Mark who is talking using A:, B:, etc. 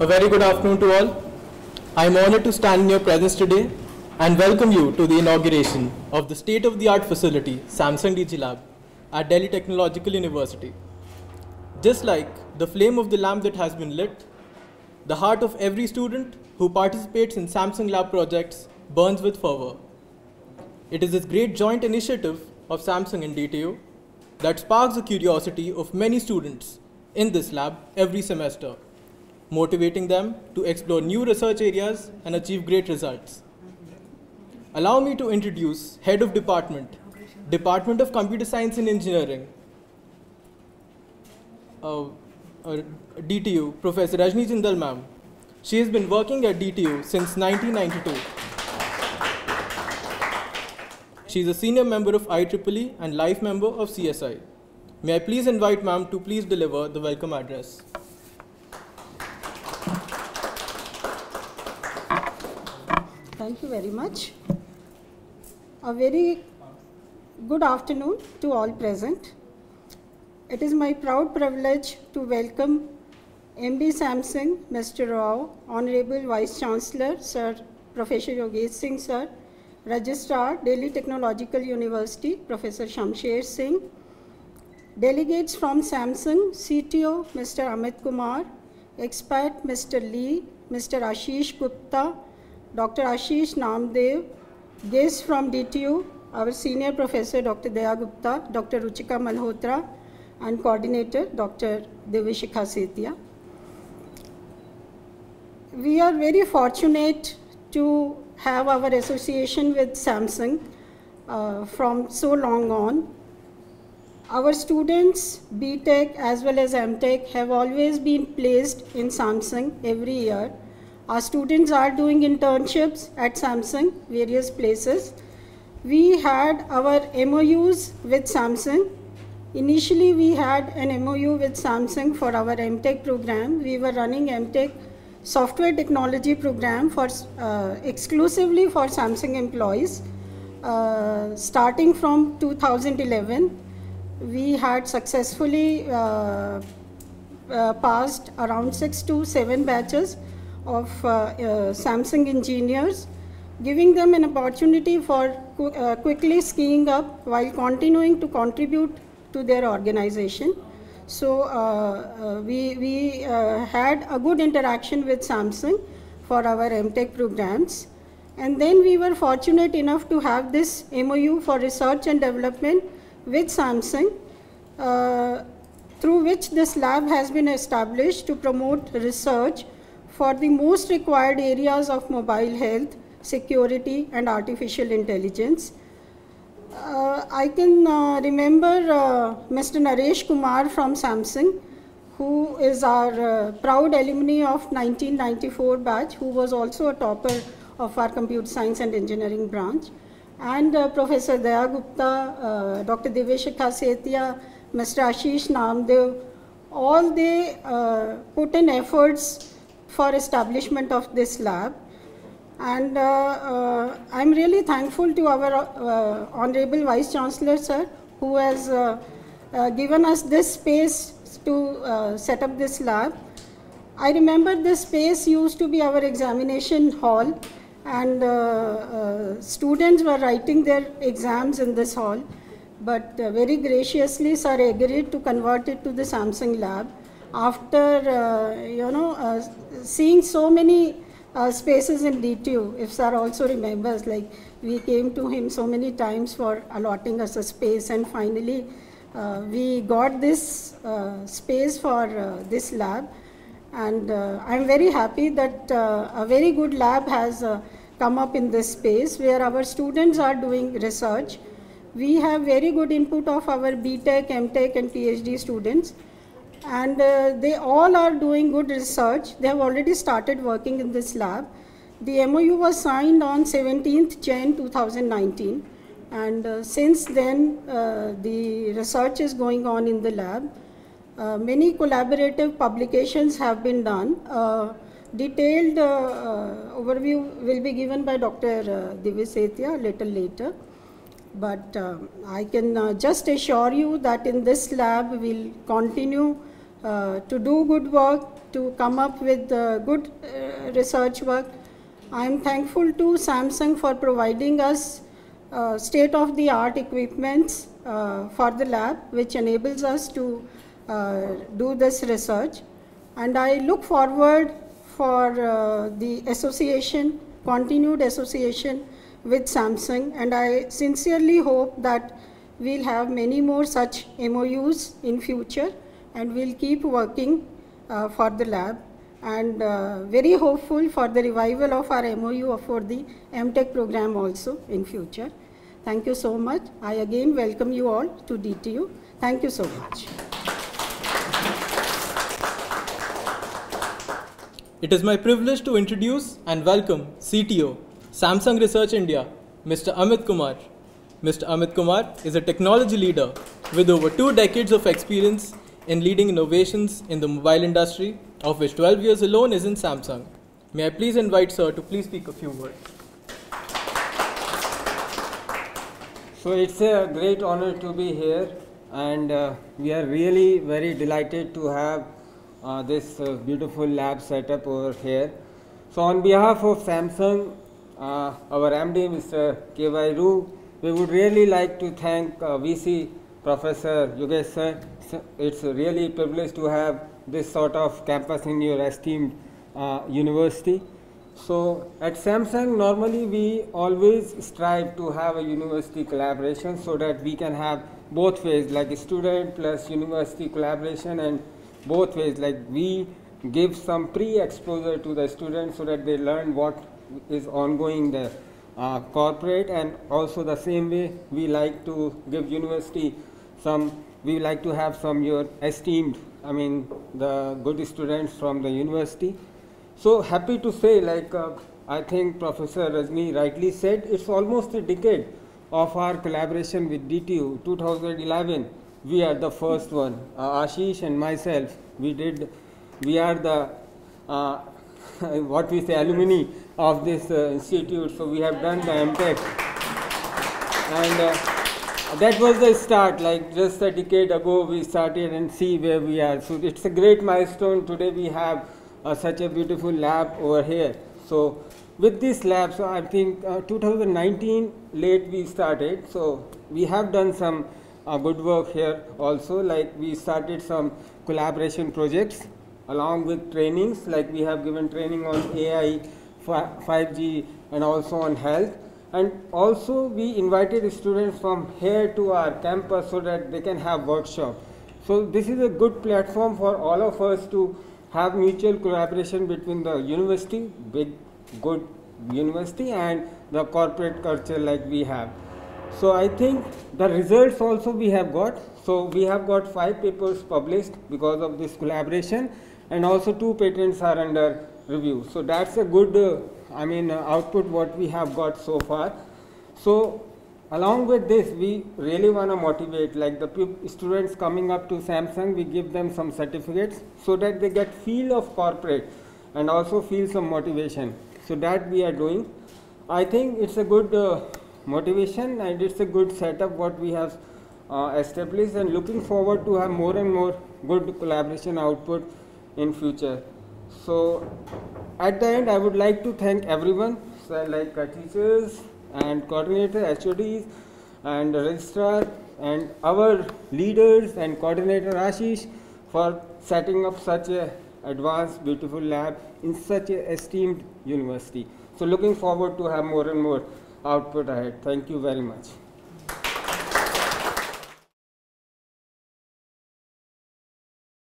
A: A very good afternoon to all. I am honored to stand in your presence today and welcome you to the inauguration of the state-of-the-art facility, Samsung DG Lab, at Delhi Technological University. Just like the flame of the lamp that has been lit, the heart of every student who participates in Samsung Lab projects burns with fervor. It is this great joint initiative of Samsung and DTU that sparks the curiosity of many students in this lab every semester, motivating them to explore new research areas and achieve great results. Allow me to introduce Head of Department, Department of Computer Science and Engineering, DTU, Professor Rajni Jindal ma'am. She has been working at DTU since 1992. She is a senior member of IEEE and life member of CSI. May I please invite ma'am to please deliver the welcome address.
B: Thank you very much. A very good afternoon to all present. It is my proud privilege to welcome MD Samsung, Mr. Rao, Honorable Vice Chancellor, Sir Professor Yogesh Singh, Sir, Registrar, Delhi Technological University, Professor Shamsher Singh, delegates from Samsung, CTO, Mr. Amit Kumar, expert, Mr. Lee, Mr. Ashish Gupta, Dr. Ashish Namdev, guests from DTU, our senior professor, Dr. Daya Gupta, Dr. Ruchika Malhotra, and coordinator, Dr. Deveshikha Setia. We are very fortunate to have our association with Samsung from so long on. Our students, BTech as well as MTech, have always been placed in Samsung every year. Our students are doing internships at Samsung, various places. We had our MOUs with Samsung. Initially, we had an MOU with Samsung for our MTech program. We were running MTech software technology program for exclusively for Samsung employees. Starting from 2011, we had successfully passed around 6 to 7 batches of Samsung engineers, giving them an opportunity for quickly skiing up while continuing to contribute to their organization. So we had a good interaction with Samsung for our MTech programs. And then we were fortunate enough to have this MOU for research and development with Samsung, through which this lab has been established to promote research for the most required areas of mobile health, security, and artificial intelligence. I can remember Mr. Naresh Kumar from Samsung, who is our proud alumni of 1994 batch, who was also a topper of our computer science and engineering branch. And Professor Daya Gupta, Dr. Deveshikha Setia, Mr. Ashish Namdev, all they put in efforts for establishment of this lab. And I'm really thankful to our Honorable Vice Chancellor, sir, who has given us this space to set up this lab. I remember this space used to be our examination hall, and students were writing their exams in this hall. But very graciously, sir agreed to convert it to the Samsung lab. After seeing so many spaces in DTU, if sir also remembers, like we came to him so many times for allotting us a space, and finally we got this space for this lab. And I'm very happy that a very good lab has come up in this space where our students are doing research. We have very good input of our BTech, MTech, and PhD students. And they all are doing good research. They have already started working in this lab. The MOU was signed on 17th Jan 2019. And since then, the research is going on in the lab. Many collaborative publications have been done. Detailed overview will be given by Dr. Divya Setia a little later. But I can just assure you that in this lab we'll continue to do good work, to come up with good research work. I am thankful to Samsung for providing us state-of-the-art equipments for the lab, which enables us to do this research. And I look forward for the association, continued association with Samsung, and I sincerely hope that we'll have many more such MOUs in future, and we'll keep working for the lab, and very hopeful for the revival of our MOU for the MTech program also in future. Thank you so much. I again welcome you all to DTU. Thank you so much.
A: It is my privilege to introduce and welcome CTO, Samsung Research India, Mr. Amit Kumar. Mr. Amit Kumar is a technology leader with over 2 decades of experience in leading innovations in the mobile industry, of which 12 years alone is in Samsung. May I please invite sir to please speak a few words.
C: So it's a great honor to be here, and we are really very delighted to have this beautiful lab setup over here. So on behalf of Samsung, our MD Mr. K.Y. Roo, we would really like to thank VC Professor Yogesh sir. It's really a privilege to have this sort of campus in your esteemed university. So at Samsung, normally we always strive to have a university collaboration so that we can have both ways, like student plus university collaboration, and both ways, like we give some pre-exposure to the students so that they learn what is ongoing in the corporate, and also the same way we like to give university some, we like to have some your esteemed, the good students from the university. So happy to say, like I think Professor Rajni rightly said, it's almost a decade of our collaboration with DTU. 2011, we are the first one. Ashish and myself, we are the what we say, alumni of this institute. So we have done the MTech, and that was the start. Like just a decade ago, we started, and see where we are. So it's a great milestone. Today we have such a beautiful lab over here. So with this lab, so I think 2019 late we started. So we have done some good work here also. Like we started some collaboration projects along with trainings. Like we have given training on AI, 5G, and also on health. And also we invited students from here to our campus so that they can have workshop. So this is a good platform for all of us to have mutual collaboration between the university, big good university, and the corporate culture like we have. So I think the results also we have got. So we have got 5 papers published because of this collaboration, and also 2 patents are under review. So that's a good output what we have got so far. So along with this, we really want to motivate, like the students coming up to Samsung, we give them some certificates so that they get feel of corporate and also feel some motivation. So that we are doing. I think it's a good motivation, and it's a good setup what we have established, and looking forward to have more and more good collaboration output in future. So at the end, I would like to thank everyone, so like teachers and coordinator, HODs, and registrar, and our leaders and coordinator Ashish for setting up such a advanced, beautiful lab in such a esteemed university. So looking forward to have more and more output ahead. Thank you very much.